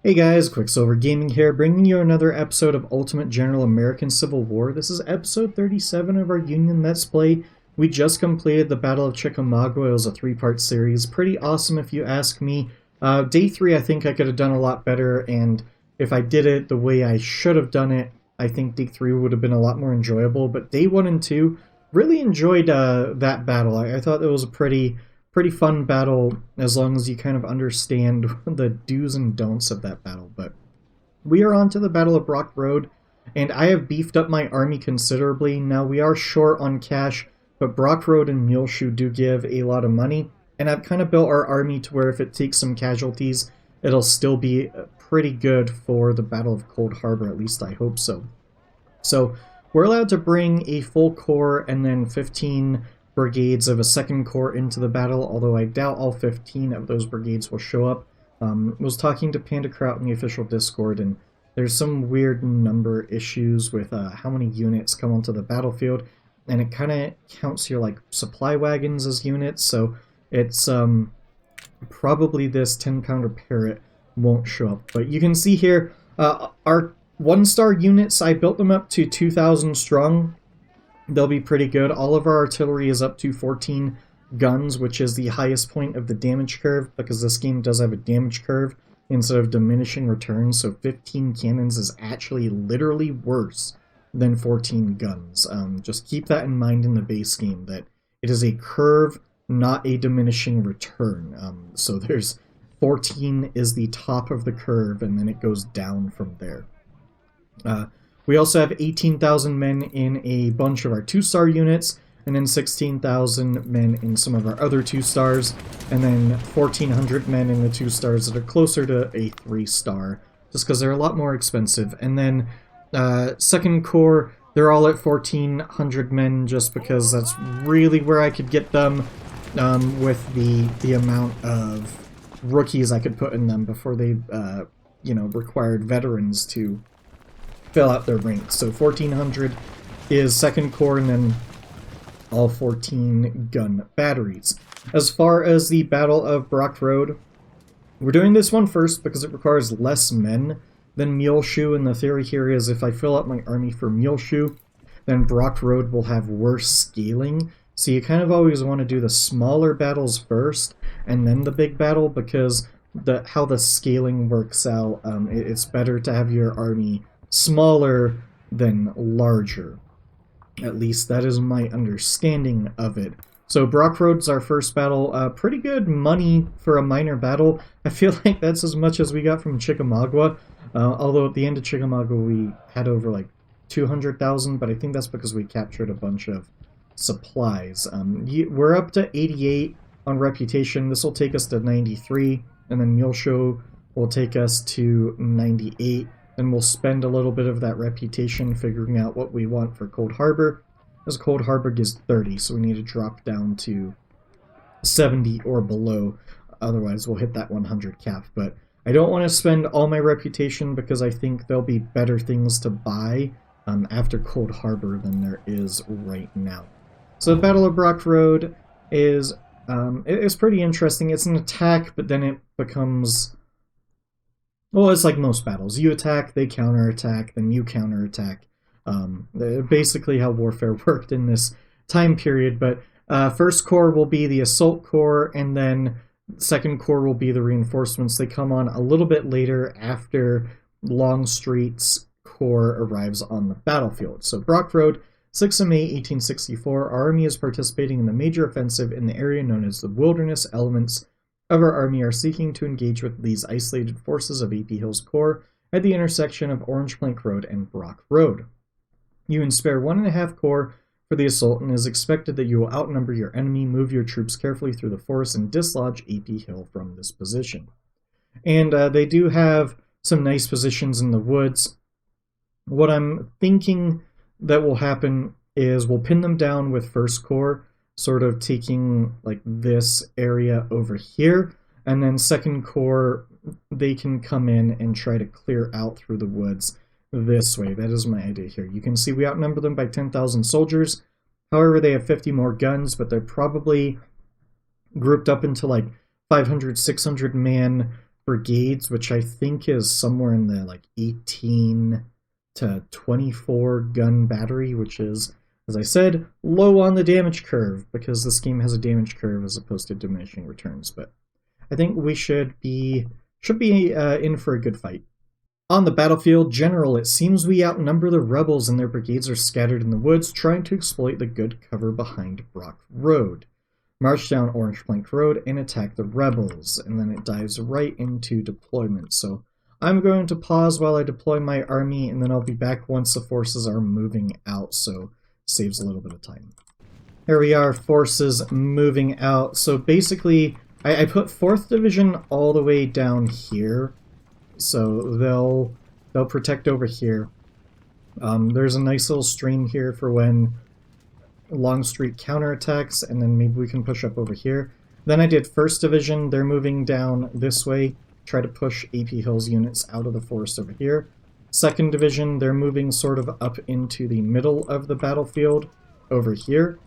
Hey guys, Quicksilver Gaming here, bringing you another episode of Ultimate General American Civil War. This is episode 37 of our Union Let's Play. We just completed the Battle of Chickamauga. It was a three-part series. Pretty awesome if you ask me. Day 3 I think I could have done a lot better, and if I did it the way I should have done it, I think Day 3 would have been a lot more enjoyable. But Day 1 and 2, really enjoyed that battle. I thought it was a pretty fun battle as long as you kind of understand the do's and don'ts of that battle. But we are on to the Battle of Brock Road, and I have beefed up my army considerably. Now we are short on cash, but Brock Road and Muleshoe do give a lot of money, and I've kind of built our army to where if it takes some casualties, it'll still be pretty good for the Battle of Cold Harbor, at least I hope so. So we're allowed to bring a full corps and then 15 brigades of a second corps into the battle, although I doubt all 15 of those brigades will show up. I was talking to Panda Kraut in the official Discord, and there's some weird number issues with how many units come onto the battlefield, and it kind of counts your like supply wagons as units, so it's probably this 10-pounder Parrot won't show up. But you can see here, our one-star units, I built them up to 2,000 strong. They'll be pretty good. All of our artillery is up to 14 guns, which is the highest point of the damage curve, because this game does have a damage curve instead of diminishing returns, so 15 cannons is actually literally worse than 14 guns. Just keep that in mind in the base game, that it is a curve, not a diminishing return. So there's 14 is the top of the curve, and then it goes down from there. We also have 18,000 men in a bunch of our 2-star units, and then 16,000 men in some of our other 2-stars, and then 1,400 men in the 2-stars that are closer to a 3-star, just because they're a lot more expensive. And then Second Corps, they're all at 1,400 men, just because that's really where I could get them with the amount of rookies I could put in them before they, required veterans to fill out their ranks. So 1,400 is Second Corps, and then all 14 gun batteries. As far as the Battle of Brock Road, we're doing this one first because it requires less men than Muleshoe, and the theory here is if I fill up my army for Muleshoe, then Brock Road will have worse scaling. So you kind of always want to do the smaller battles first, and then the big battle, because how the scaling works out, it's better to have your army smaller than larger. At least that is my understanding of it. So Brock Road's our first battle. Pretty good money for a minor battle. I feel like that's as much as we got from Chickamauga. Although at the end of Chickamauga we had over like 200,000, but I think that's because we captured a bunch of supplies. We're up to 88 on reputation. This will take us to 93, and then Muleshoe will take us to 98. And we'll spend a little bit of that reputation figuring out what we want for Cold Harbor, as Cold Harbor gives 30, so we need to drop down to 70 or below, otherwise we'll hit that 100 cap. But I don't want to spend all my reputation because I think there'll be better things to buy after Cold Harbor than there is right now. So the Battle of Brock Road is pretty interesting. It's an attack, but then it becomes... well, it's like most battles. You attack, they counterattack, then you counterattack. Basically how warfare worked in this time period. But First Corps will be the Assault Corps, and then Second Corps will be the reinforcements. They come on a little bit later after Longstreet's Corps arrives on the battlefield. So Brock Road, 6th of May, 1864. Our army is participating in the major offensive in the area known as the Wilderness. Elements of our army are seeking to engage with these isolated forces of A.P. Hill's Corps at the intersection of Orange Plank Road and Brock Road. You can spare 1.5 corps for the assault, and it is expected that you will outnumber your enemy, move your troops carefully through the forest, and dislodge A.P. Hill from this position. And they do have some nice positions in the woods. What I'm thinking that will happen is we'll pin them down with First Corps, sort of taking like this area over here, and then Second Corps, they can come in and try to clear out through the woods this way. That is my idea here. You can see we outnumber them by 10,000 soldiers. However, they have 50 more guns, but they're probably grouped up into like 500, 600 man brigades, which I think is somewhere in the like 18 to 24 gun battery, which is, as I said, low on the damage curve, because this game has a damage curve as opposed to diminishing returns. But I think we should be in for a good fight. On the battlefield, General, it seems we outnumber the rebels and their brigades are scattered in the woods, trying to exploit the good cover behind Brock Road. March down Orange Plank Road and attack the rebels, and then it dives right into deployment. So I'm going to pause while I deploy my army, and then I'll be back once the forces are moving out, so saves a little bit of time. Here we are, forces moving out. So basically, I put 4th Division all the way down here, so they'll protect over here. There's a nice little stream here for when Longstreet counterattacks, and then maybe we can push up over here. Then I did 1st Division, they're moving down this way, try to push AP Hill's units out of the forest over here. 2nd Division, they're moving sort of up into the middle of the battlefield over here.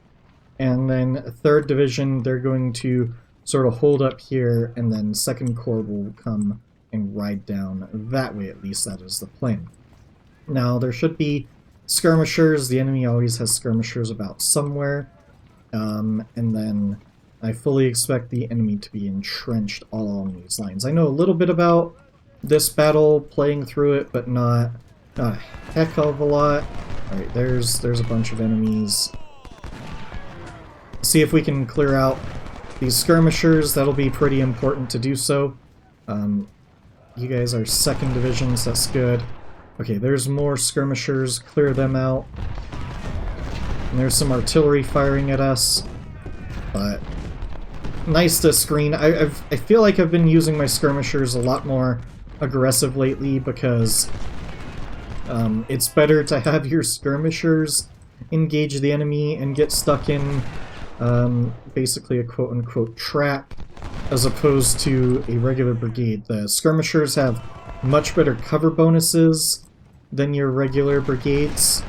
And then 3rd Division, they're going to sort of hold up here, and then 2nd Corps will come and ride down that way. At least that is the plan. Now, there should be skirmishers. The enemy always has skirmishers about somewhere. And then I fully expect the enemy to be entrenched all along these lines. I know a little bit about this battle, playing through it, but not a heck of a lot. Alright, there's a bunch of enemies. See if we can clear out these skirmishers. That'll be pretty important to do so. You guys are 2nd Division, so that's good. Okay, there's more skirmishers. Clear them out. And there's some artillery firing at us. But nice to screen. I feel like I've been using my skirmishers a lot more aggressive lately, because it's better to have your skirmishers engage the enemy and get stuck in basically a quote-unquote trap, as opposed to a regular brigade. The skirmishers have much better cover bonuses than your regular brigades,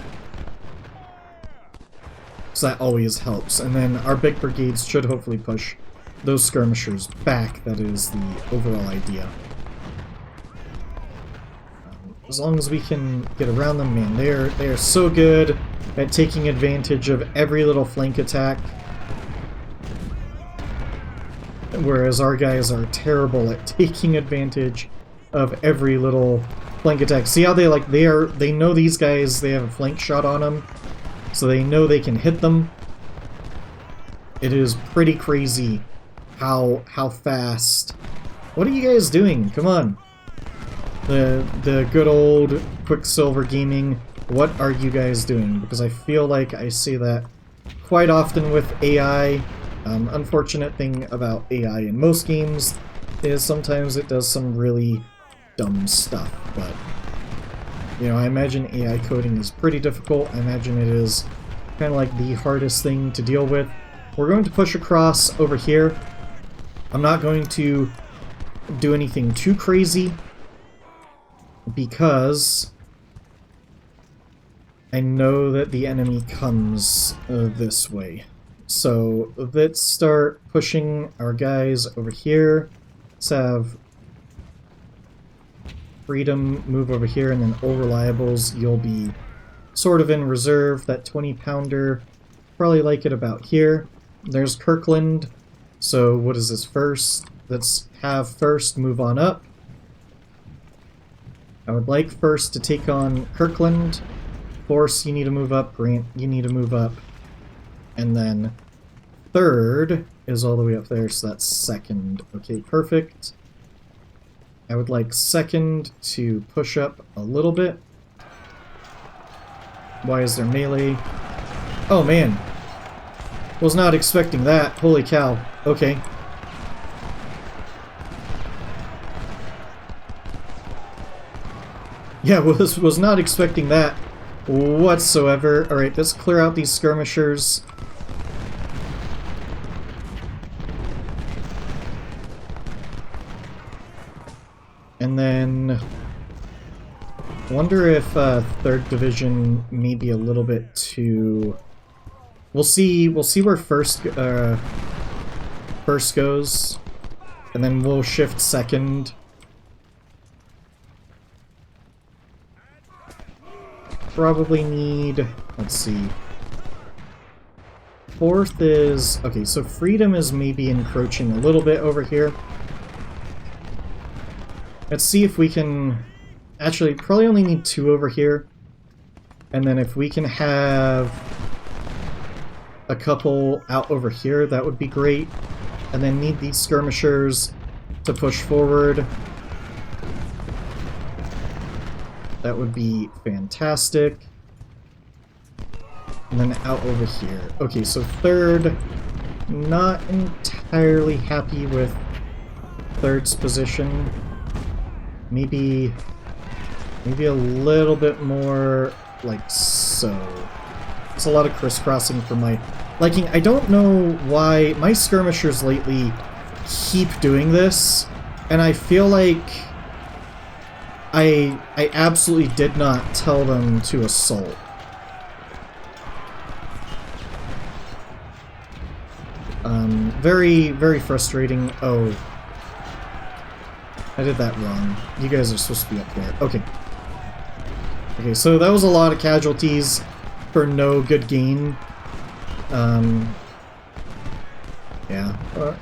so that always helps. And then our big brigades should hopefully push those skirmishers back. That is the overall idea. As long as we can get around them, man, they are so good at taking advantage of every little flank attack, whereas our guys are terrible at taking advantage of every little flank attack. See how they know these guys, they have a flank shot on them, so they know they can hit them. It is pretty crazy how fast. What are you guys doing? Come on. The good old Quicksilver Gaming, what are you guys doing? Because I feel like I see that quite often with AI. Unfortunate thing about AI in most games is sometimes it does some really dumb stuff, but you know, I imagine AI coding is pretty difficult. I imagine it is kind of like the hardest thing to deal with. We're going to push across over here. I'm not going to do anything too crazy, because I know that the enemy comes this way. So let's start pushing our guys over here. Let's have Freedom move over here, and then All Reliables, you'll be sort of in reserve. That 20-pounder, probably like it about here. There's Kirkland. So what is this first? Let's have first move on up. I would like first to take on Kirkland. Force, you need to move up. Grant, you need to move up. And then third is all the way up there, so that's second. Okay, perfect. I would like second to push up a little bit. Why is there melee? Oh man! Was not expecting that. Holy cow. Okay. Yeah, was not expecting that whatsoever. Alright, let's clear out these skirmishers. And then I wonder if 3rd Division may be a little bit too. We'll see where first goes, and then we'll shift second probably need... Let's see. 4th is... Okay, so Freedom is maybe encroaching a little bit over here. Let's see if we can... Actually, probably only need 2 over here. And then if we can have a couple out over here, that would be great. And then need these skirmishers to push forward. That would be fantastic. And then out over here. Okay, so 3rd, not entirely happy with 3rd's position. Maybe a little bit more like so. It's a lot of crisscrossing for my liking. I don't know why my skirmishers lately keep doing this, and I feel like I absolutely did not tell them to assault. Very, very frustrating. Oh. I did that wrong. You guys are supposed to be up there. Okay. Okay, so that was a lot of casualties for no good gain. Yeah.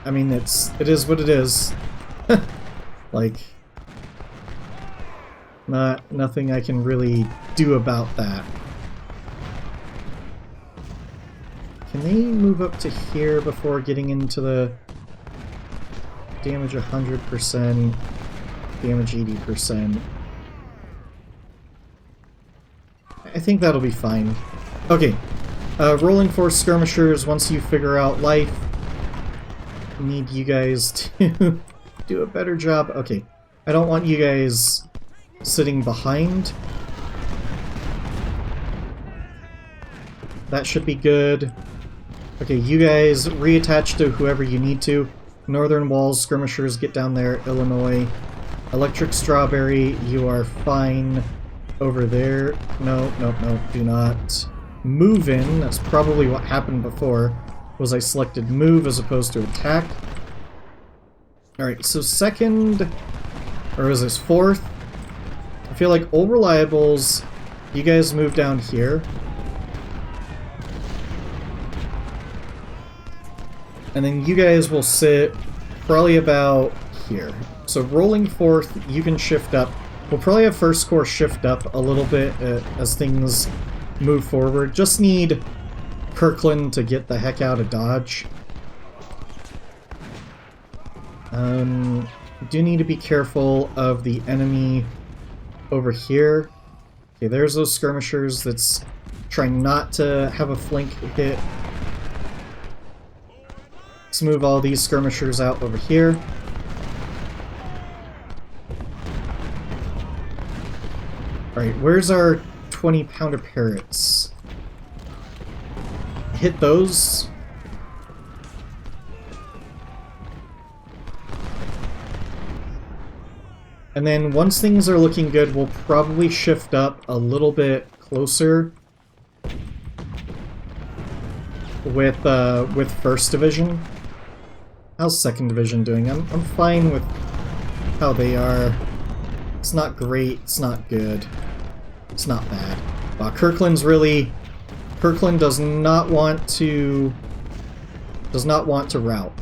I mean, it is what it is. Like, nothing I can really do about that. Can they move up to here before getting into the damage 100%, damage 80%? I think that'll be fine. Okay, rolling force skirmishers, once you figure out life, need you guys to do a better job. Okay, I don't want you guys sitting behind. That should be good. Okay, you guys reattach to whoever you need to. Northern Walls skirmishers, get down there. Illinois. Electric Strawberry, you are fine over there. No, no, no, do not. Move in, that's probably what happened before, was I selected move as opposed to attack. Alright, so 2nd, or is this 4th? I feel like Old Reliables, you guys move down here. And then you guys will sit probably about here. So rolling 4th, you can shift up. We'll probably have 1st Corps shift up a little bit as things move forward. Just need Kirkland to get the heck out of Dodge. Do need to be careful of the enemy over here. Okay, there's those skirmishers that's trying not to have a flank hit. Let's move all these skirmishers out over here. Alright, where's our 20-pounder parrots? Hit those. And then once things are looking good, we'll probably shift up a little bit closer with 1st Division. How's 2nd Division doing? I'm fine with how they are. It's not great, it's not good. It's not bad. Wow, Kirkland does not want to rout.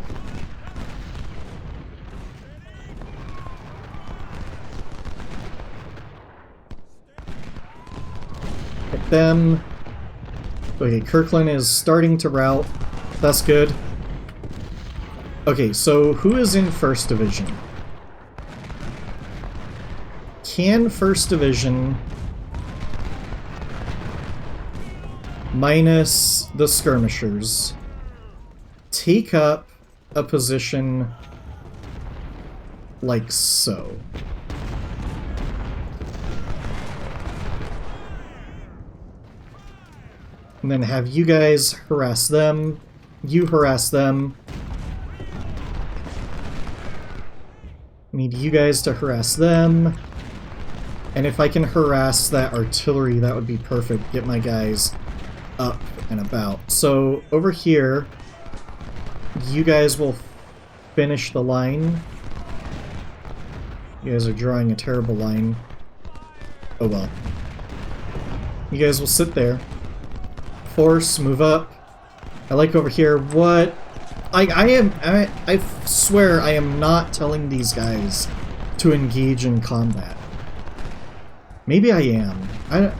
Hit them. Okay, Kirkland is starting to rout. That's good. Okay, so who is in 1st Division? Can 1st Division minus the skirmishers take up a position like so? And then have you guys harass them, you harass them. Need you guys to harass them. And if I can harass that artillery, that would be perfect. Get my guys up and about. So over here, you guys will finish the line. You guys are drawing a terrible line. Oh well. You guys will sit there. Force, move up. I like over here. What? I swear I am not telling these guys to engage in combat. Maybe I am. I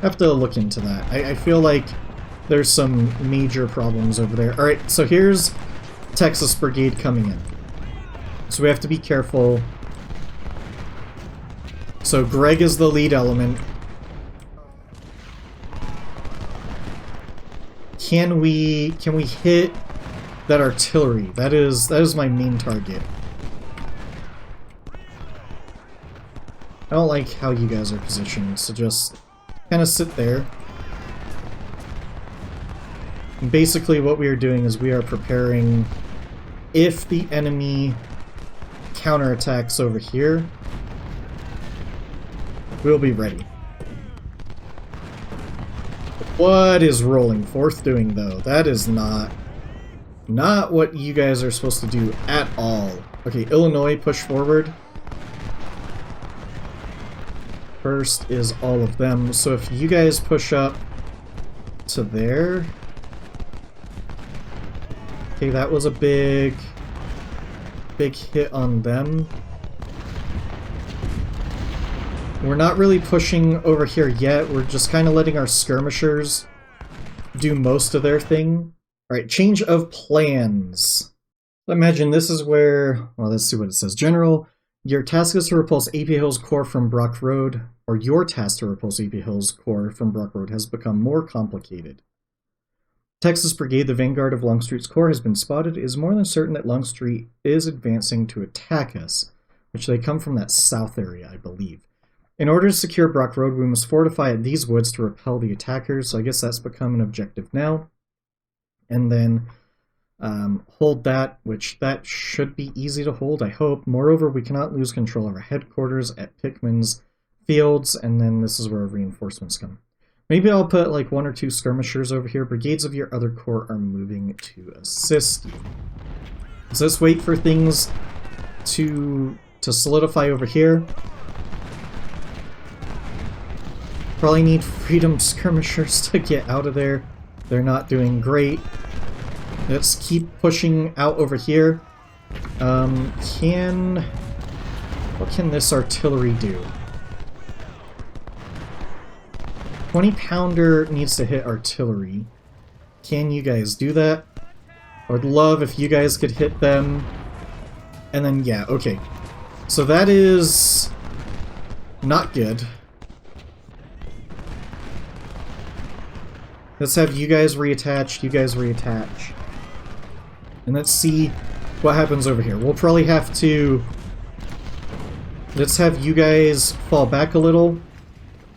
have to look into that. I feel like there's some major problems over there. Alright, so here's Texas Brigade coming in. So we have to be careful. So Greg is the lead element. Can we hit that artillery? That is my main target. I don't like how you guys are positioned, so just kind of sit there. And basically what we are doing is we are preparing if the enemy counterattacks over here, we'll be ready. What is rolling forth doing, though? That is not what you guys are supposed to do at all. Okay, Illinois, push forward. First is all of them. So if you guys push up to there... Okay, that was a big hit on them. We're not really pushing over here yet. We're just kind of letting our skirmishers do most of their thing. Alright, change of plans. Imagine this is where... Well, let's see what it says. General, your task is to repulse AP Hill's corps from Brock Road, or your task to repulse AP Hill's corps from Brock Road has become more complicated. Texas Brigade, the vanguard of Longstreet's corps, has been spotted. It is more than certain that Longstreet is advancing to attack us, which they come from that south area, I believe. In order to secure Brock Road, we must fortify at these woods to repel the attackers, so I guess that's become an objective now. And then hold that, which that should be easy to hold, I hope. Moreover, we cannot lose control of our headquarters at Pickman's Fields, and then this is where reinforcements come. Maybe I'll put like 1 or 2 skirmishers over here. Brigades of your other corps are moving to assist you. So let's wait for things to solidify over here. Probably need freedom skirmishers to get out of there. They're not doing great. Let's keep pushing out over here. What can this artillery do? 20-pounder needs to hit artillery. Can you guys do that? I would love if you guys could hit them. And then, yeah, okay. So that is not good. Let's have you guys reattach, you guys reattach. And let's see what happens over here. We'll probably have to... Let's have you guys fall back a little.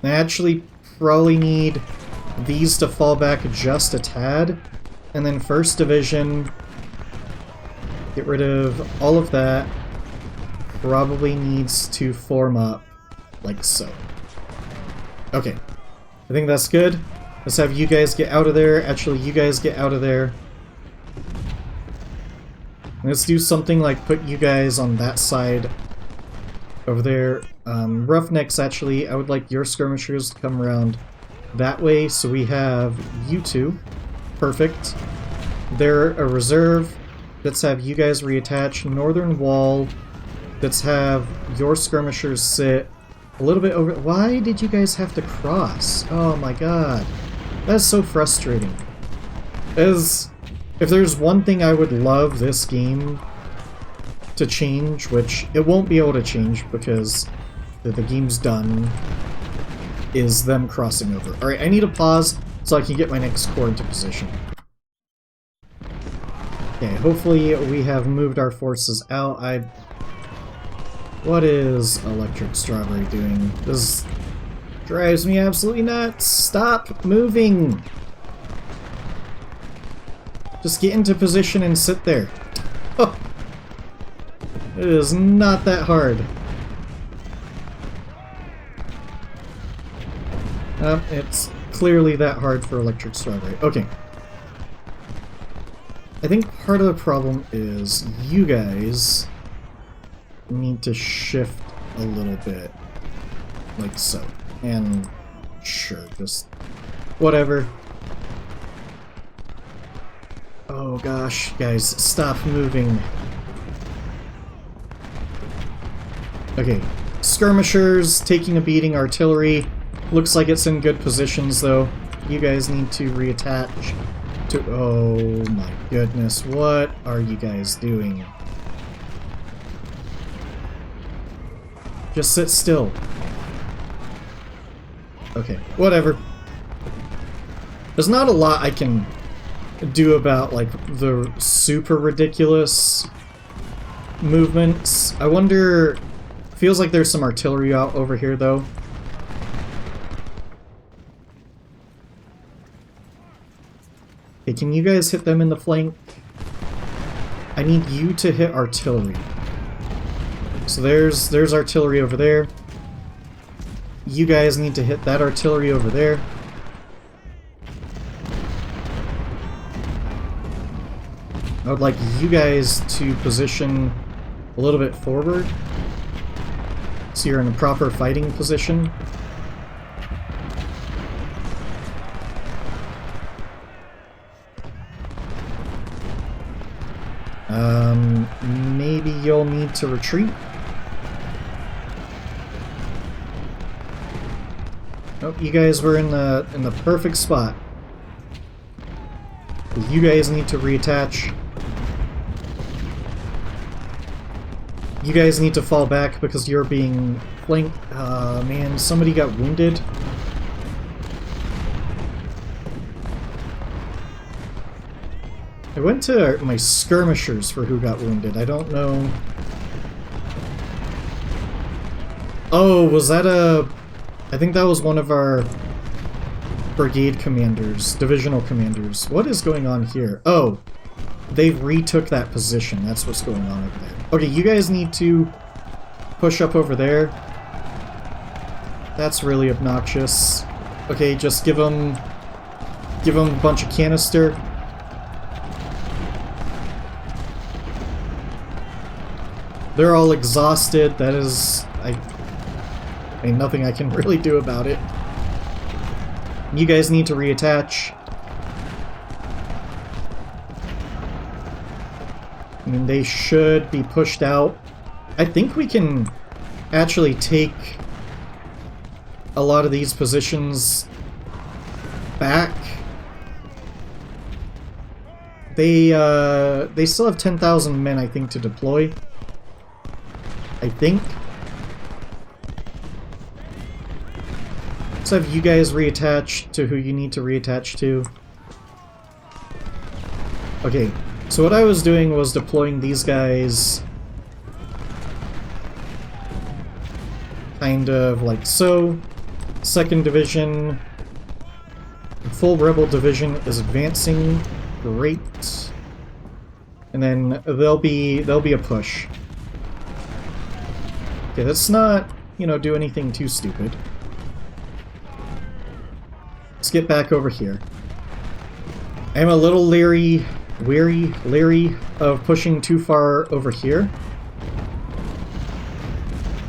I actually probably need these to fall back just a tad. And then 1st Division, get rid of all of that. Probably needs to form up like so. Okay, I think that's good. Let's have you guys get out of there. Actually, you guys get out of there. Let's do something like put you guys on that side over there. Roughnecks, actually, I would like your skirmishers to come around that way. So we have you two. Perfect. They're a reserve. Let's have you guys reattach. Northern wall. Let's have your skirmishers sit a little bit over... Why did you guys have to cross? Oh my god. That's so frustrating. If there's one thing I would love this game to change, which it won't be able to change because the game's done, is them crossing over. Alright, I need to pause so I can get my next corps into position. Okay, hopefully we have moved our forces out. What is Electric Strawberry doing? This drives me absolutely nuts. Stop moving! Just get into position and sit there. Oh. It is not that hard. It's clearly that hard for Electric Strawberry. Okay. I think part of the problem is you guys need to shift a little bit. Like so. And sure, just whatever. Oh gosh, guys, stop moving. Okay, skirmishers taking a beating, artillery. Looks like it's in good positions though. You guys need to reattach to... Oh my goodness, what are you guys doing? Just sit still. Okay, whatever. There's not a lot I can do about, like, the super ridiculous movements. I wonder... Feels like there's some artillery out over here, though. Okay, can you guys hit them in the flank? I need you to hit artillery. So there's artillery over there. You guys need to hit that artillery over there. I would like you guys to position a little bit forward, so you're in a proper fighting position. Maybe you'll need to retreat. Nope, you guys were in the perfect spot. You guys need to reattach. You guys need to fall back because you're being flanked. Man, somebody got wounded. I went to my skirmishers for who got wounded. I don't know. Oh, was that a... I think that was one of our brigade commanders, divisional commanders. What is going on here? Oh, they retook that position. That's what's going on over there. Okay, you guys need to push up over there. That's really obnoxious. Okay, just give them a bunch of canister. They're all exhausted. That is... ain't nothing I can really do about it. You guys need to reattach. I mean, they should be pushed out. I think we can actually take a lot of these positions back. They still have 10,000 men, I think, to deploy. I think. Let's have you guys reattach to who you need to reattach to. Okay, so what I was doing was deploying these guys kind of like so. 2nd Division, full Rebel Division is advancing. Great. And then there'll be a push. Okay, let's not, you know, do anything too stupid. Let's get back over here. I am a little leery of pushing too far over here.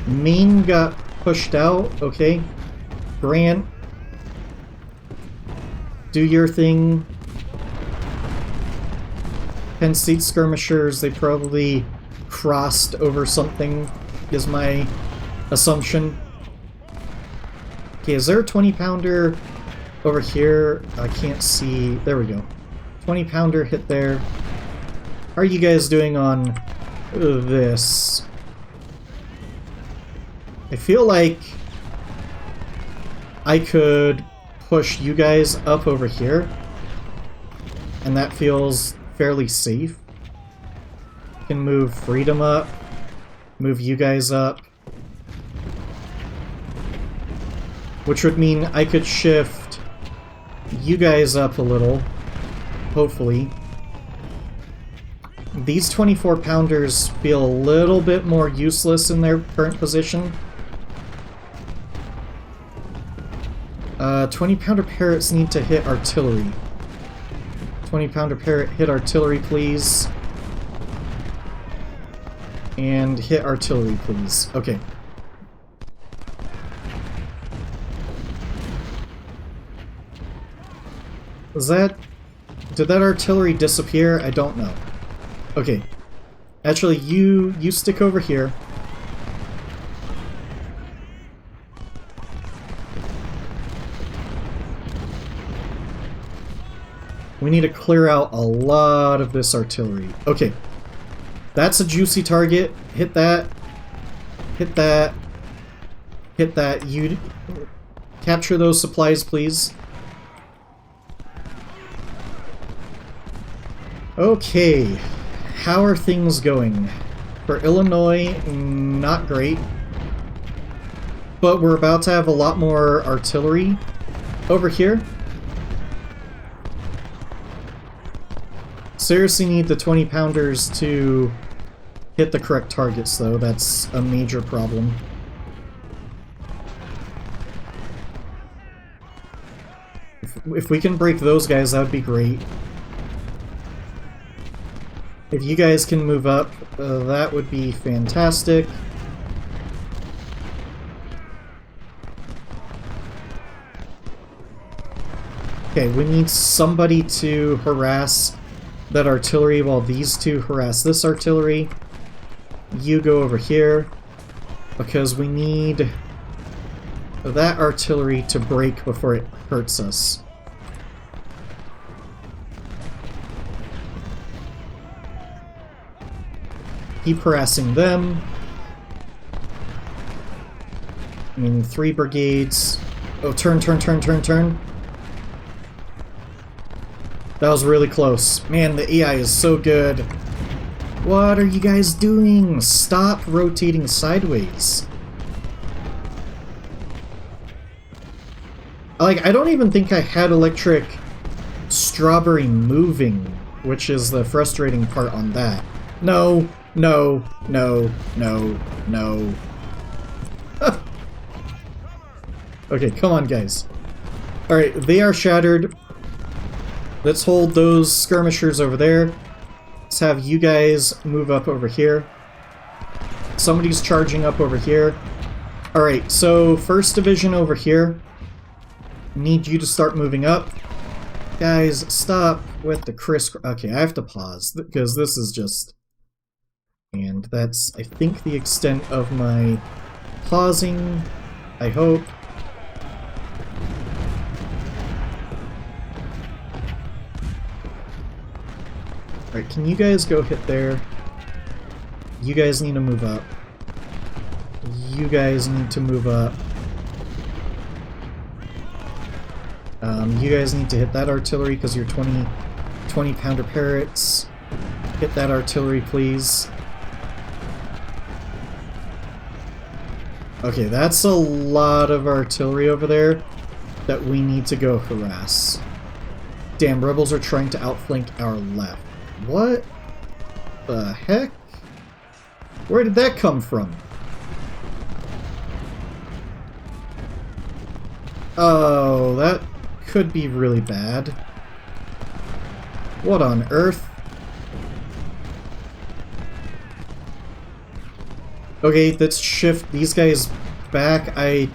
Maine got pushed out, okay. Grant, do your thing. Penn State skirmishers, they probably crossed over something, is my assumption. Okay, is there a 20-pounder over here? I can't see. There we go. 20-pounder hit there. How are you guys doing on this? I feel like I could push you guys up over here, and that feels fairly safe. Can move Freedom up, move you guys up, which would mean I could shift you guys up a little, hopefully. These 24-pounders feel a little bit more useless in their current position. 20-pounder parrots need to hit artillery. 20-pounder parrot, hit artillery, please. And hit artillery, please. Okay. Is that... Did that artillery disappear? I don't know. Okay. Actually, you stick over here. We need to clear out a lot of this artillery. Okay. That's a juicy target. Hit that. Hit that. Hit that. You capture those supplies, please. Okay. How are things going? For Illinois, not great. But we're about to have a lot more artillery over here. Seriously need the 20-pounders to hit the correct targets, though. That's a major problem. If we can break those guys, that would be great. If you guys can move up, that would be fantastic. Okay, we need somebody to harass that artillery while these two harass this artillery. You go over here, because we need that artillery to break before it hurts us. Keep harassing them. I mean, 3 brigades. Oh, turn. That was really close. Man, the AI is so good. What are you guys doing? Stop rotating sideways. Like, I don't even think I had electric strawberry moving, which is the frustrating part on that. No. Okay, come on, guys. Alright, they are shattered. Let's hold those skirmishers over there. Let's have you guys move up over here. Somebody's charging up over here. Alright, so 1st Division over here. Need you to start moving up. Guys, stop with the Okay, I have to pause, because this is just... And that's, I think, the extent of my pausing, I hope. Alright, can you guys go hit there? You guys need to move up. You guys need to move up. You guys need to hit that artillery because you're 20-pounder parrots. Hit that artillery, please. Okay, that's a lot of artillery over there that we need to go harass. Damn, rebels are trying to outflank our left. What the heck? Where did that come from? Oh, that could be really bad. What on earth? Okay, let's shift these guys back. I'm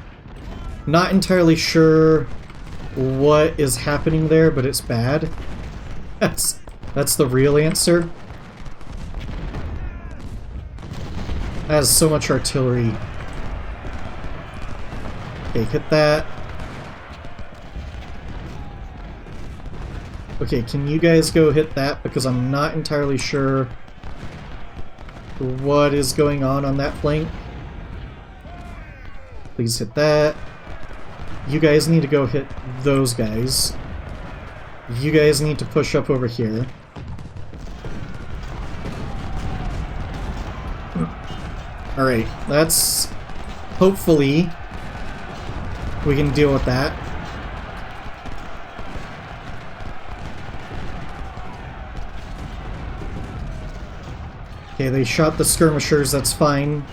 not entirely sure what is happening there, but it's bad. That's the real answer. That has so much artillery. Okay, hit that. Okay, can you guys go hit that? Because I'm not entirely sure what is going on that flank. Please hit that. You guys need to go hit those guys. You guys need to push up over here. Alright, that's... Hopefully we can deal with that. Okay, they shot the skirmishers, that's fine.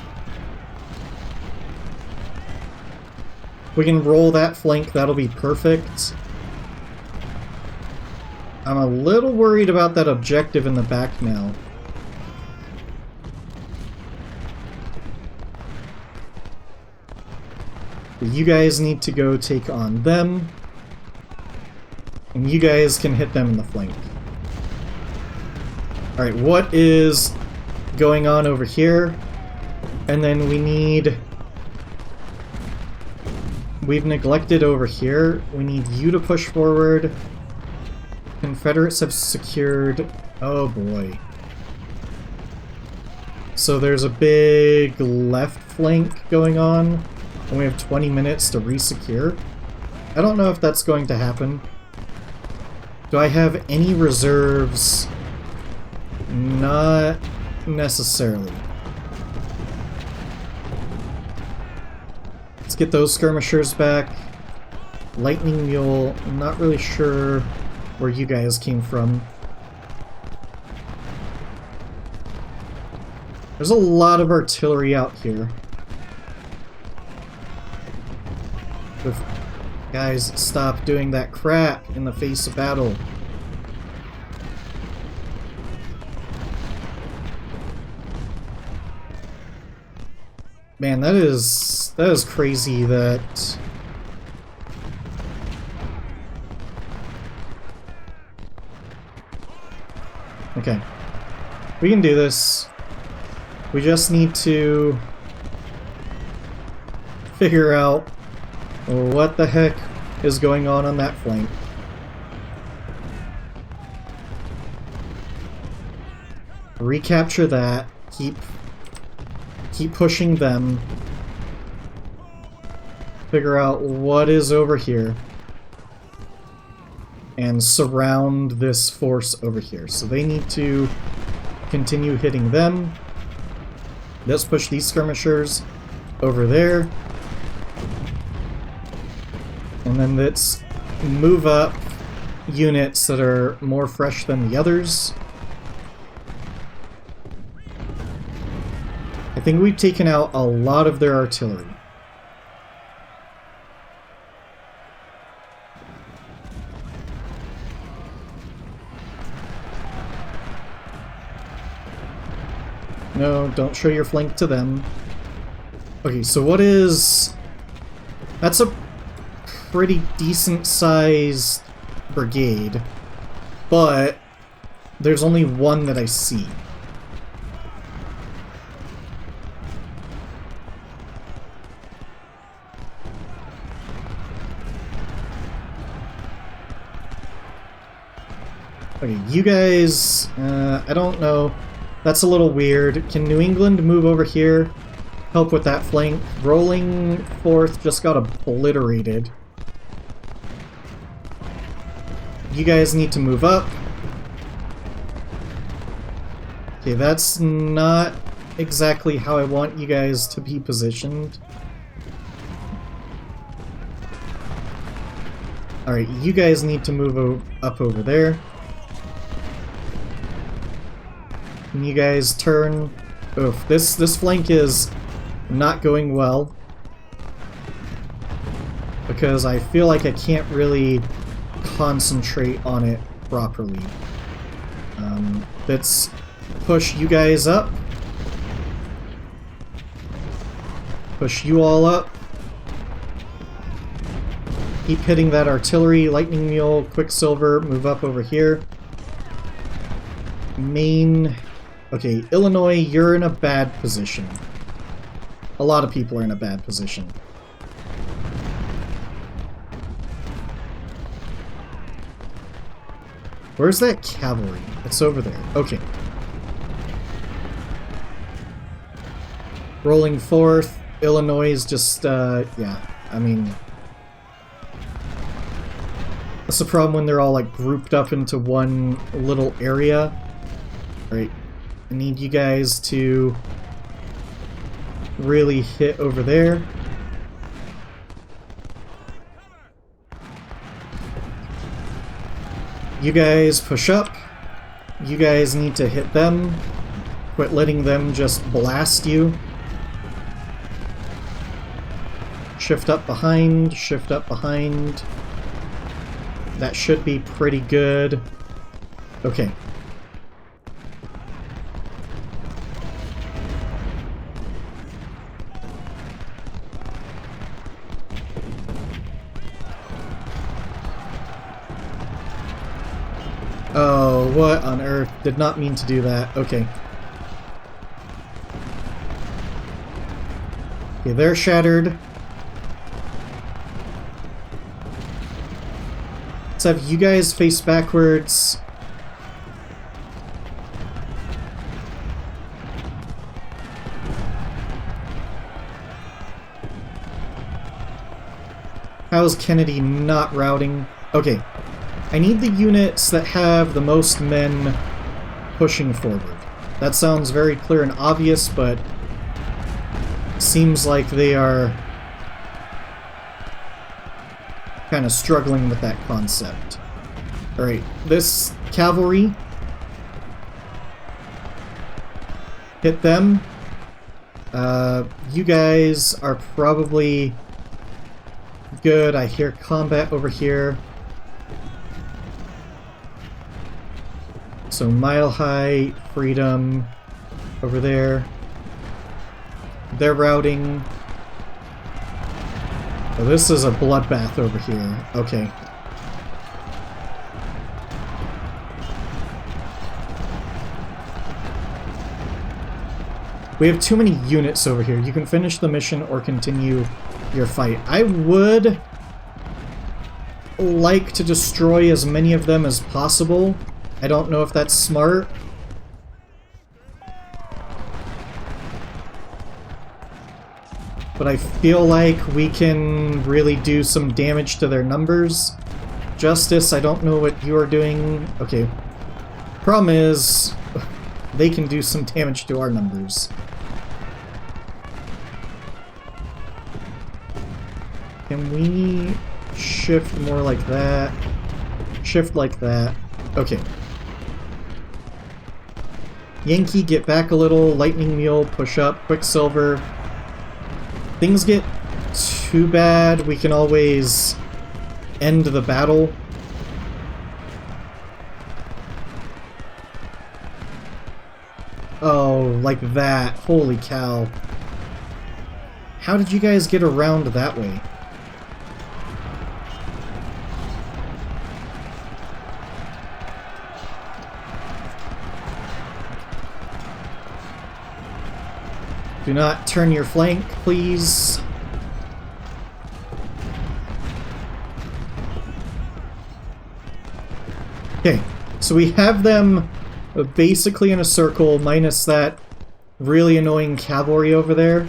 We can roll that flank, that'll be perfect. I'm a little worried about that objective in the back now. You guys need to go take on them. And you guys can hit them in the flank. Alright, what is going on over here? And then we need... We've neglected over here. We need you to push forward. Confederates have secured... Oh boy. So there's a big left flank going on, and we have 20 minutes to re-secure. I don't know if that's going to happen. Do I have any reserves? Not necessarily. Let's get those skirmishers back. Lightning Mule, I'm not really sure where you guys came from. There's a lot of artillery out here. Guys, stop doing that crap in the face of battle. Man, that is crazy that... Okay. We can do this. We just need to figure out what the heck is going on that flank. Recapture that. Keep pushing them. Figure out what is over here. And surround this force over here. So they need to continue hitting them. Let's push these skirmishers over there. And then let's move up units that are more fresh than the others. I think we've taken out a lot of their artillery. No, don't show your flank to them. Okay, so what is... That's a pretty decent-sized brigade, but there's only one that I see. Okay, you guys... I don't know. That's a little weird. Can New England move over here? Help with that flank. Rolling Fourth just got obliterated. You guys need to move up. Okay, that's not exactly how I want you guys to be positioned. Alright, you guys need to move up over there. Can you guys turn... Oof, this flank is not going well. Because I feel like I can't really concentrate on it properly. Let's push you guys up. Push you all up. Keep hitting that artillery. Lightning Mule, Quicksilver, move up over here. Maine... Okay, Illinois, you're in a bad position. A lot of people are in a bad position. Where's that cavalry? It's over there. Okay. Rolling Fourth. Illinois is just, yeah. I mean... That's the problem when they're all, like, grouped up into one little area. Right. I need you guys to really hit over there. You guys push up. You guys need to hit them. Quit letting them just blast you. Shift up behind, shift up behind. That should be pretty good. Okay. What on earth? Did not mean to do that. Okay. Okay, they're shattered. Let's have you guys face backwards. How's Kennedy not routing? Okay. I need the units that have the most men pushing forward. That sounds very clear and obvious, but seems like they are kind of struggling with that concept. Alright, this cavalry. Hit them. You guys are probably good. I hear combat over here. So Mile High, Freedom, over there. They're routing. Oh, this is a bloodbath over here. Okay. We have too many units over here. You can finish the mission or continue your fight. I would like to destroy as many of them as possible. I don't know if that's smart. But I feel like we can really do some damage to their numbers. Justice, I don't know what you are doing. Okay. Problem is, they can do some damage to our numbers. Can we shift more like that? Shift like that. Okay. Yankee, get back a little. Lightning Mule, push up. Quicksilver. Things get too bad, we can always end the battle. Oh, like that. Holy cow. How did you guys get around that way? Do not turn your flank, please. Okay, so we have them basically in a circle, minus that really annoying cavalry over there.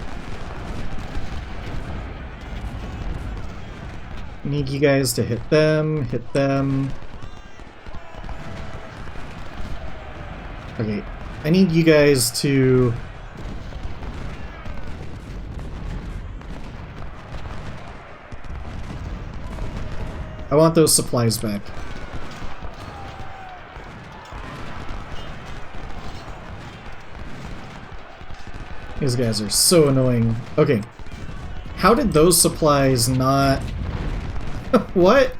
Need you guys to hit them, hit them. Okay, I need you guys to... I want those supplies back. These guys are so annoying. Okay. How did those supplies not... What?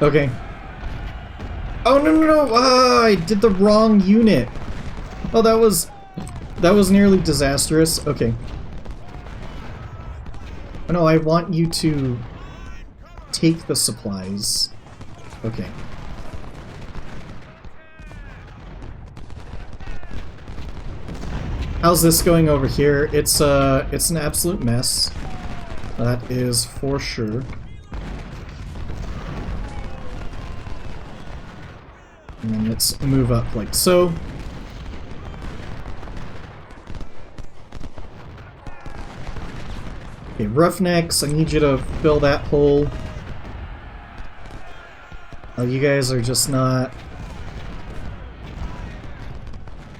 Okay. Oh, no, no, no! Ah, I did the wrong unit! Oh, that was nearly disastrous. Okay. Oh, no, I want you to take the supplies. Okay. How's this going over here? It's an absolute mess. That is for sure. And then let's move up like so. Okay, Roughnecks, I need you to fill that hole. Oh, you guys are just not...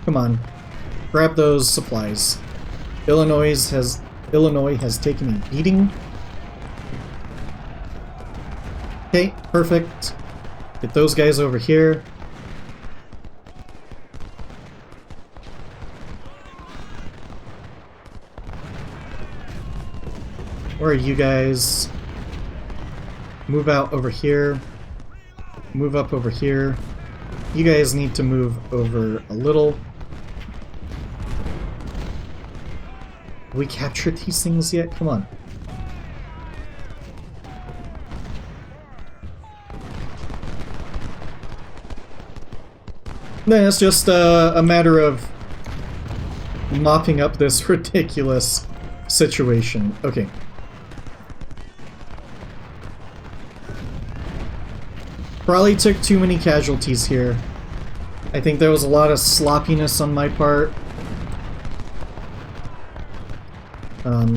Come on. Grab those supplies. Illinois has taken a beating. Okay, perfect. Get those guys over here. Where are you guys? Move out over here. Move up over here. You guys need to move over a little. Have we captured these things yet? Come on. Then it's just a matter of mopping up this ridiculous situation. Okay. Probably took too many casualties here. I think there was a lot of sloppiness on my part.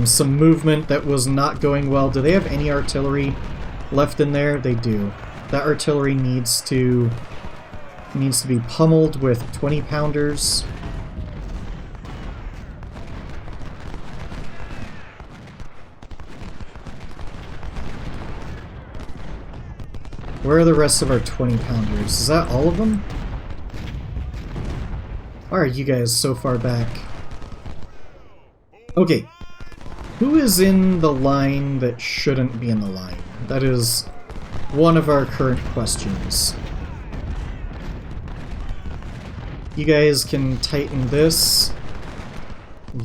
Some movement that was not going well. Do they have any artillery left in there? They do. That artillery needs to be pummeled with 20-pounders. Where are the rest of our 20-pounders? Is that all of them? Why are you guys so far back? Okay. Who is in the line that shouldn't be in the line? That is one of our current questions. You guys can tighten this.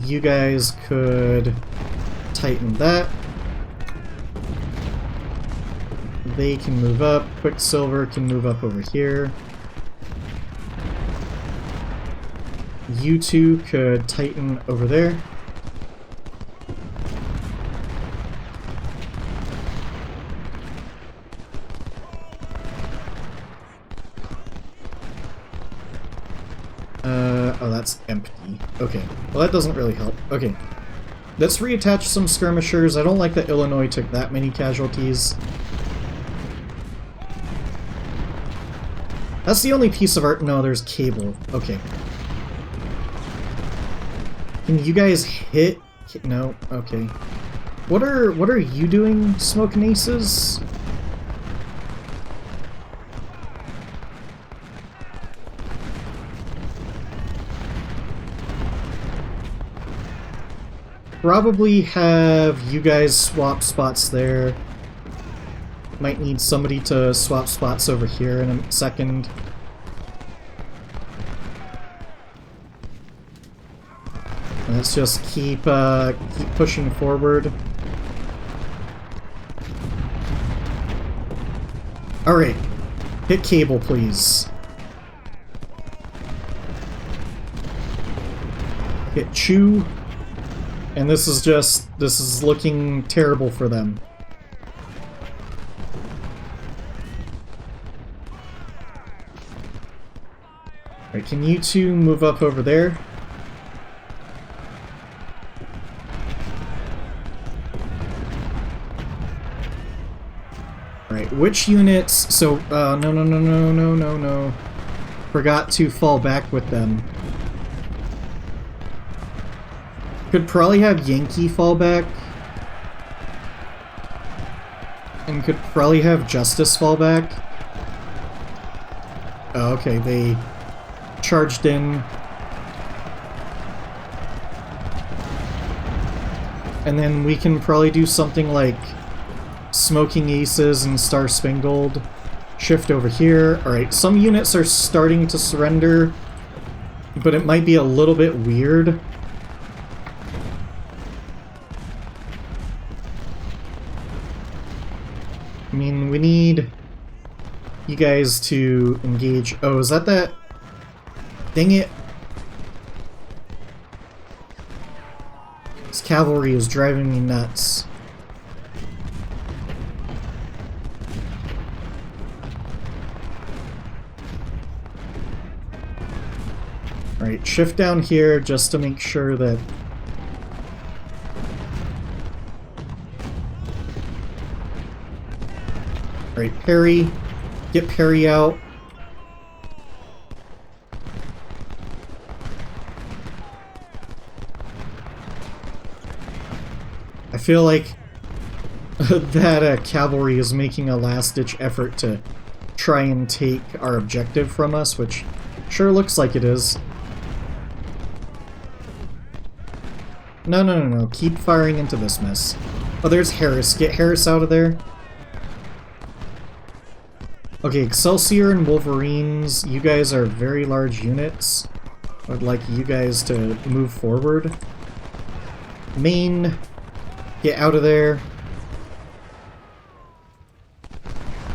You guys could tighten that. They can move up. Quicksilver can move up over here. You two could tighten over there. Oh, that's empty. Okay. Well, that doesn't really help. Okay. Let's reattach some skirmishers. I don't like that Illinois took that many casualties. That's the only piece of art. No, there's cable. Okay. Can you guys hit? No. Okay. What are you doing, Smoking Aces? Probably have you guys swap spots there. Might need somebody to swap spots over here in a second. Let's just keep pushing forward. Alright. Hit cable, please. Hit chew. And this is looking terrible for them. Alright, can you two move up over there? Alright, which units... So, no. Forgot to fall back with them. Could probably have Yankee fall back. And could probably have Justice fall back. Oh, okay, they charged in. And then we can probably do something like Smoking Aces and Star Spangled. Shift over here. Alright, some units are starting to surrender, but it might be a little bit weird. I mean, we need you guys to engage. Oh, is that that? Dang it. This cavalry is driving me nuts. Alright, shift down here just to make sure that... Alright, Perry. Get Perry out. I feel like that cavalry is making a last-ditch effort to try and take our objective from us, which sure looks like it is. No. Keep firing into this mess. Oh, there's Harris. Get Harris out of there. Okay, Excelsior and Wolverines, you guys are very large units. I would like you guys to move forward. Maine, get out of there.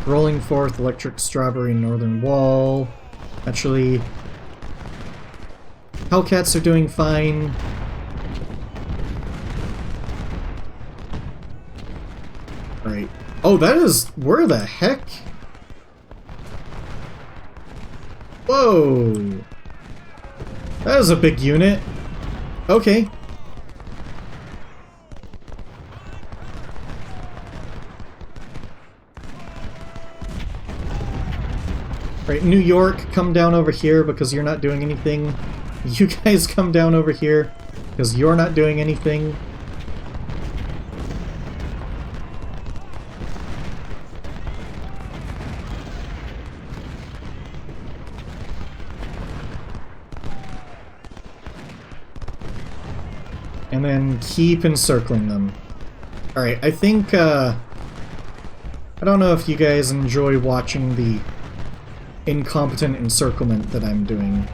Rolling Forth, Electric Strawberry, Northern Wall. Actually, Hellcats are doing fine. Right. Oh, that is... Where the heck? Whoa! That is a big unit. Okay. Right, New York, come down over here because you're not doing anything. You guys come down over here because you're not doing anything. And then keep encircling them. Alright, I think, I don't know if you guys enjoy watching the incompetent encirclement that I'm doing.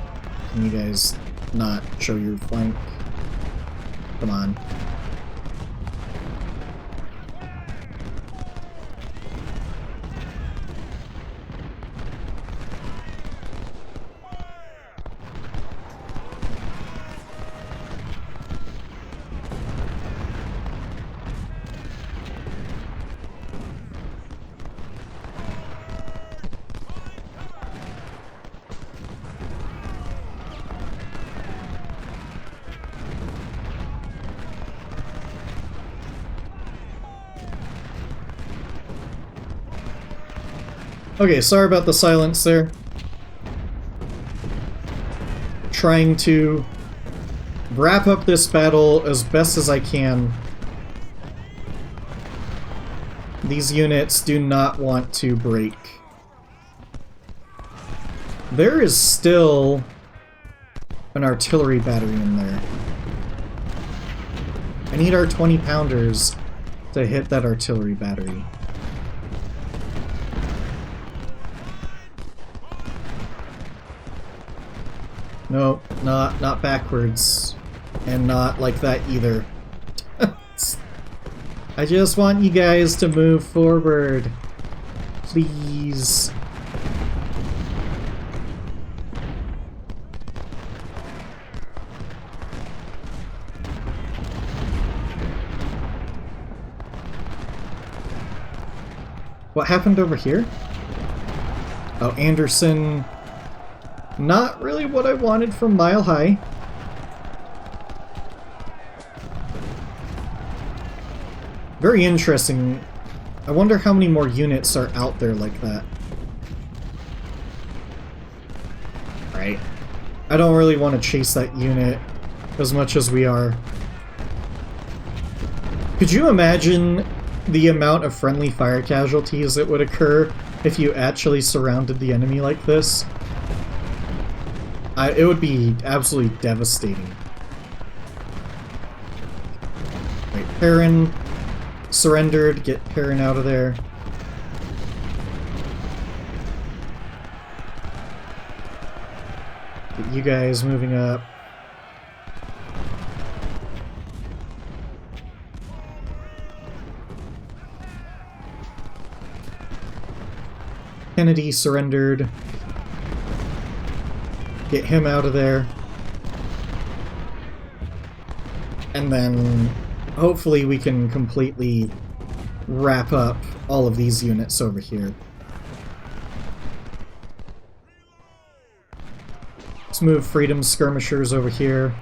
Can you guys not show your flank? Come on. Okay, sorry about the silence there. Trying to wrap up this battle as best as I can. These units do not want to break. There is still an artillery battery in there. I need our 20-pounders to hit that artillery battery. Nope, not backwards. And not like that either. I just want you guys to move forward. Please. What happened over here? Oh, Anderson. Not really what I wanted from Mile High. Very interesting. I wonder how many more units are out there like that. Right. I don't really want to chase that unit as much as we are. Could you imagine the amount of friendly fire casualties that would occur if you actually surrounded the enemy like this? It would be absolutely devastating. Right, Perrin surrendered. Get Perrin out of there. Get you guys moving up. Kennedy surrendered. Get him out of there. And then hopefully we can completely wrap up all of these units over here. Let's move Freedom Skirmishers over here.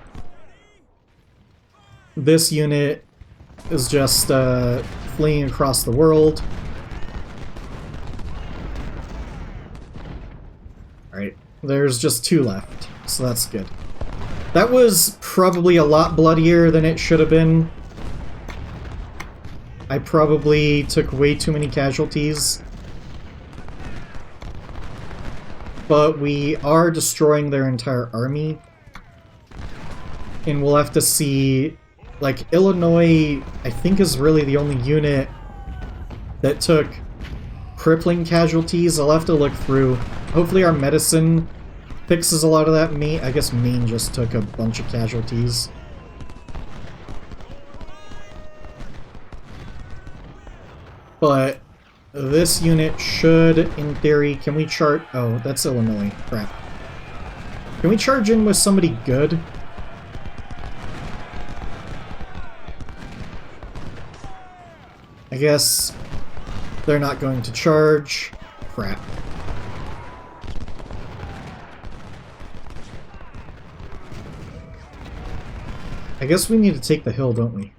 This unit is just fleeing across the world. Alright. There's just 2 left, so that's good. That was probably a lot bloodier than it should have been. I probably took way too many casualties. But we are destroying their entire army. And we'll have to see... Like, Illinois, I think, is really the only unit that took crippling casualties. I'll have to look through. Hopefully our medicine fixes a lot of that. I guess Maine just took a bunch of casualties. But this unit should, in theory, can we chart? Oh, that's Illinois. Crap. Can we charge in with somebody good? I guess they're not going to charge. Crap. I guess we need to take the hill, don't we?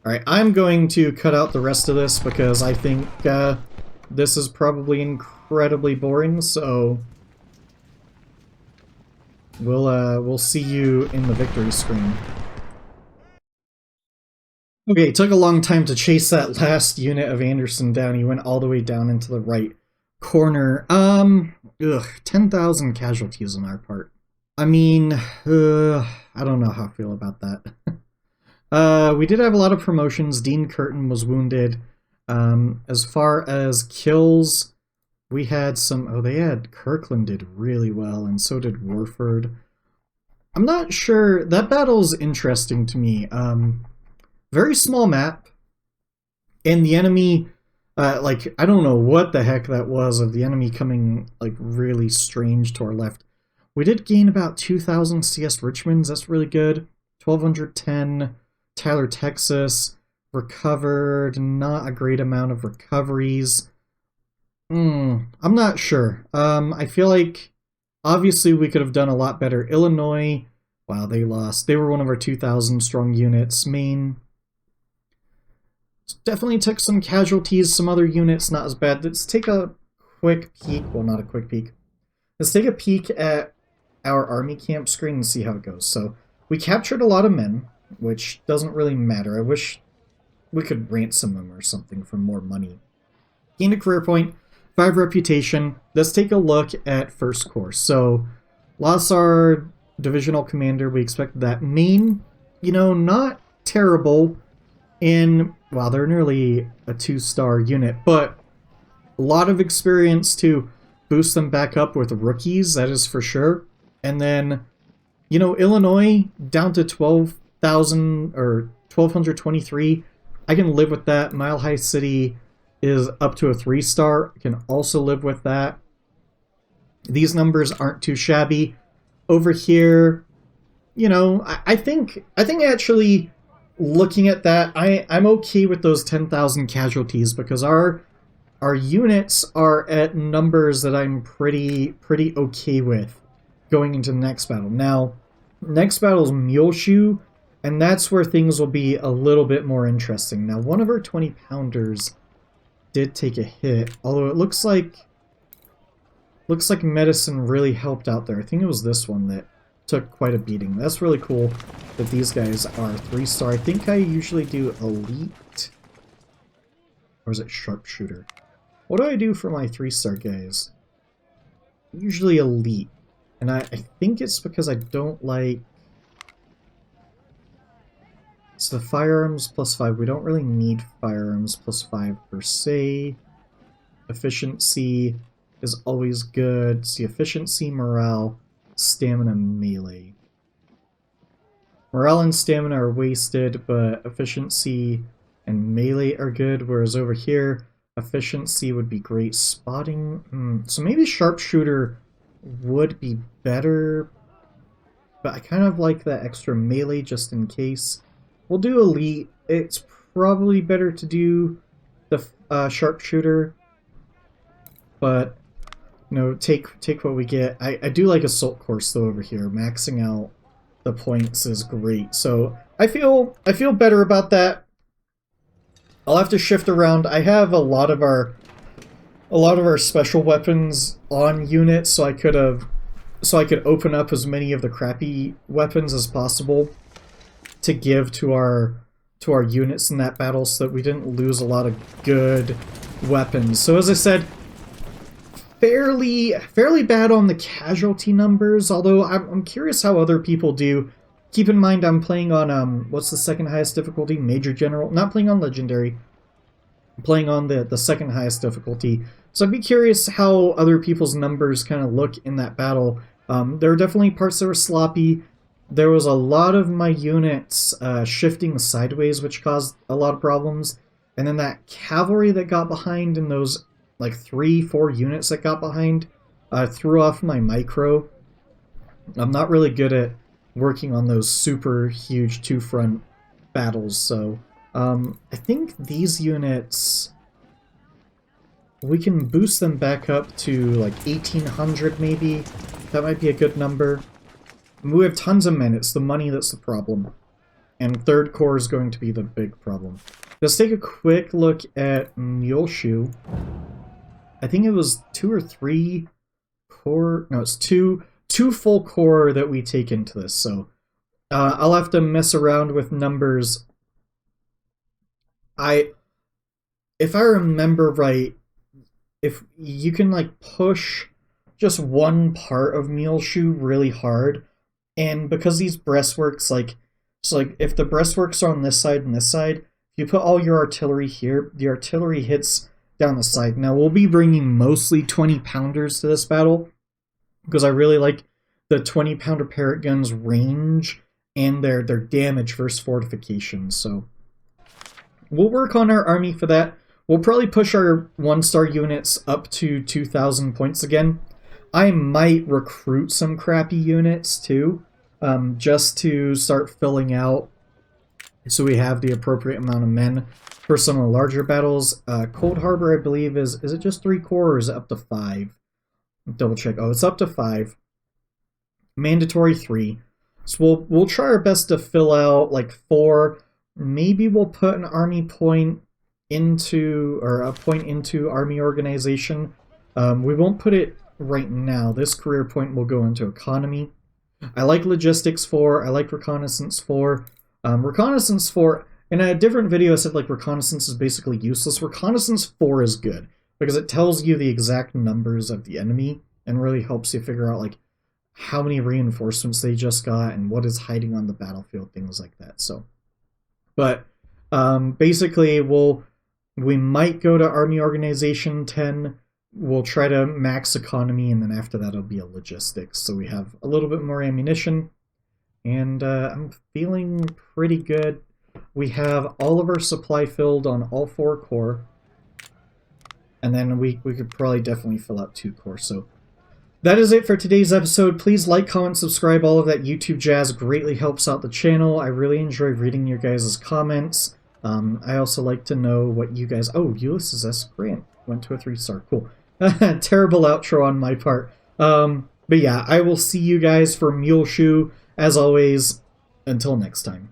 Alright, I'm going to cut out the rest of this because I think this is probably incredibly boring, so we'll see you in the victory screen. Okay, it took a long time to chase that last unit of Anderson down. He went all the way down into the right corner. 10,000 casualties on our part. I mean, I don't know how I feel about that. We did have a lot of promotions. Dean Curtin was wounded. As far as kills, we had some... Oh, they had... Kirkland did really well, and so did Warford. I'm not sure... That battle's interesting to me. Very small map, and the enemy... like, I don't know what the heck that was of the enemy coming, like, really strange to our left. We did gain about 2,000 CS Richmonds. That's really good. 1,210 Tyler, Texas. Recovered. Not a great amount of recoveries. I'm not sure. I feel like, obviously, we could have done a lot better. Illinois, wow, they lost. They were one of our 2,000 strong units. Maine... Definitely took some casualties, some other units, not as bad. Let's take a quick peek. Well, not a quick peek. Let's take a peek at our army camp screen and see how it goes. So, we captured a lot of men, which doesn't really matter. I wish we could ransom them or something for more money. Gained a career point, 5 reputation. Let's take a look at First Corps. So, lost our divisional commander. We expected that. Maine, you know, not terrible. In, well, they're nearly a 2-star unit, but a lot of experience to boost them back up with rookies, that is for sure. And then, you know, Illinois down to 12,000 or 1,223. I can live with that. Mile High City is up to a 3-star. I can also live with that. These numbers aren't too shabby. Over here, you know, I think actually... Looking at that, I'm okay with those 10,000 casualties because our units are at numbers that I'm pretty okay with going into the next battle. Now, next battle is Muleshoe, and that's where things will be a little bit more interesting. Now, one of our 20-pounders did take a hit, although it looks like medicine really helped out there. I think it was this one that took quite a beating. That's really cool that these guys are 3-star. I think I usually do elite. Or is it sharpshooter? What do I do for my 3-star guys? Usually elite. And I think it's because I don't like... It's the firearms +5. We don't really need firearms +5 per se. Efficiency is always good. See, efficiency, morale, stamina, melee. Morale and stamina are wasted, but efficiency and melee are good, whereas over here, efficiency would be great. Spotting, so maybe sharpshooter would be better, but I kind of like that extra melee just in case. We'll do elite. It's probably better to do the sharpshooter, but you know, take what we get. I do like assault course though over here. Maxing out the points is great. So I feel better about that. I'll have to shift around. I have a lot of our special weapons on units, so I could open up as many of the crappy weapons as possible to give to our units in that battle so that we didn't lose a lot of good weapons. So as I said, fairly bad on the casualty numbers, although I'm curious how other people do. Keep in mind I'm playing on, what's the second highest difficulty? Major General. Not playing on Legendary. I'm playing on the second highest difficulty. So I'd be curious how other people's numbers kind of look in that battle. There were definitely parts that were sloppy. There was a lot of my units shifting sideways, which caused a lot of problems. And then that cavalry that got behind in those like 3-4 units that got behind. I threw off my micro. I'm not really good at working on those super huge two-front battles, so I think these units, we can boost them back up to like 1800 maybe. That might be a good number. We have tons of men, it's the money that's the problem. And third corps is going to be the big problem. Let's take a quick look at Muleshoe. I think it was 2 or 3 corps, no, it's two full corps that we take into this, so I'll have to mess around with numbers. If I remember right, if you can like push just one part of Muleshoe really hard, and because these breastworks, like, so like if the breastworks are on this side and this side, if you put all your artillery here, the artillery hits down the side. Now we'll be bringing mostly 20-pounders to this battle, because I really like the 20-pounder Parrot guns' range and their damage versus fortifications, so we'll work on our army for that. We'll probably push our 1-star units up to 2,000 points again. I might recruit some crappy units too, just to start filling out so we have the appropriate amount of men for some of the larger battles. Cold Harbor, I believe, is it just 3 corps or is it up to 5? Double check. Oh, it's up to 5. Mandatory 3. So we'll try our best to fill out like 4. Maybe we'll put an army point into, or a point into army organization. We won't put it right now. This career point will go into economy. I like logistics 4. I like reconnaissance 4. Reconnaissance 4, in a different video I said like reconnaissance is basically useless. Reconnaissance 4 is good because it tells you the exact numbers of the enemy and really helps you figure out like how many reinforcements they just got and what is hiding on the battlefield, things like that. So, but basically we might go to army organization 10. We'll try to max economy, and then after that it'll be a logistics, so we have a little bit more ammunition. And I'm feeling pretty good. We have all of our supply filled on all 4 corps. And then we could probably definitely fill out 2 corps. So that is it for today's episode. Please like, comment, subscribe. All of that YouTube jazz greatly helps out the channel. I really enjoy reading your guys' comments. I also like to know what you guys... Oh, Ulysses S. Grant went to a 3-star. Cool. Terrible outro on my part. But yeah, I will see you guys for Muleshoe. As always, until next time.